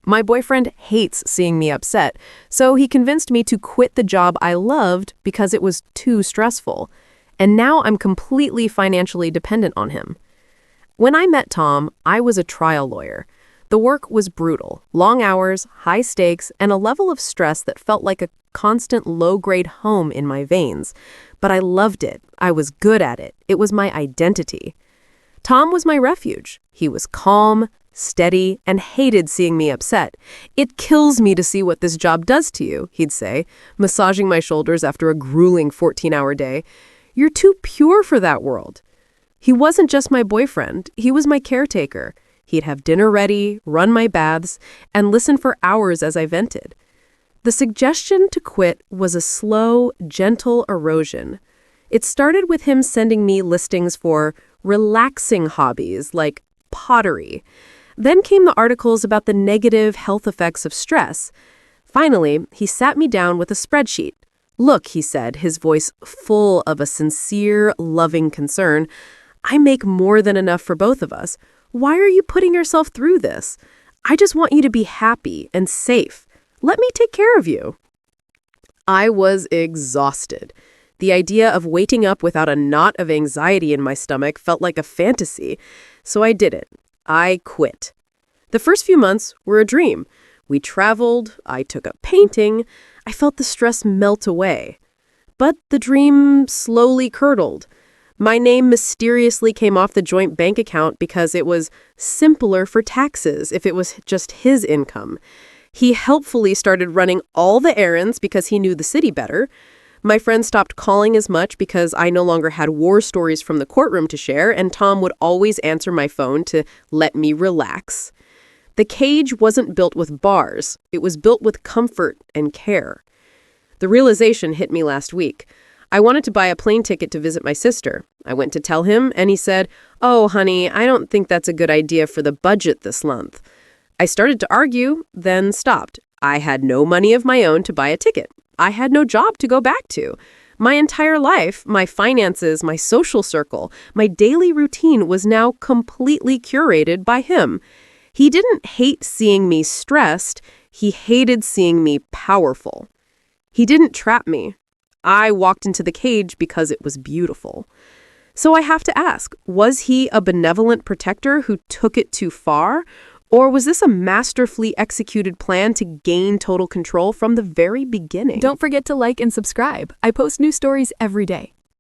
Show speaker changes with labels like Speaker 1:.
Speaker 1: My boyfriend hates seeing me upset, so he convinced me to quit the job I loved because it was too stressful. And now I'm completely financially dependent on him. When I met Tom, I was a trial lawyer. The work was brutal, long hours, high stakes, and a level of stress that felt like a constant low-grade home in my veins. But I loved it. I was good at it. It was my identity. Tom was my refuge. He was calm, steady, and hated seeing me upset. "It kills me to see what this job does to you," he'd say, massaging my shoulders after a grueling 14-hour day. "You're too pure for that world." He wasn't just my boyfriend. He was my caretaker. He'd have dinner ready, run my baths, and listen for hours as I vented. The suggestion to quit was a slow, gentle erosion. It started with him sending me listings for relaxing hobbies like pottery. Then came the articles about the negative health effects of stress. Finally, he sat me down with a spreadsheet. "Look," he said, his voice full of a sincere, loving concern, "I make more than enough for both of us. Why are you putting yourself through this? I just want you to be happy and safe. Let me take care of you." I was exhausted. The idea of waking up without a knot of anxiety in my stomach felt like a fantasy, so I did it. I quit. The first few months were a dream. We traveled, I took up painting, I felt the stress melt away. But the dream slowly curdled. My name mysteriously came off the joint bank account because it was simpler for taxes if it was just his income. He helpfully started running all the errands because he knew the city better. My friends stopped calling as much because I no longer had war stories from the courtroom to share, and Tom would always answer my phone to let me relax. The cage wasn't built with bars. It was built with comfort and care. The realization hit me last week. I wanted to buy a plane ticket to visit my sister. I went to tell him, and he said, "Oh, honey, I don't think that's a good idea for the budget this month." I started to argue, then stopped. I had no money of my own to buy a ticket. I had no job to go back to. My entire life, my finances, my social circle, my daily routine was now completely curated by him. He didn't hate seeing me stressed. He hated seeing me powerful. He didn't trap me. I walked into the cage because it was beautiful. So I have to ask, was he a benevolent protector who took it too far? Or was this a masterfully executed plan to gain total control from the very beginning?
Speaker 2: Don't forget to like and subscribe. I post new stories every day.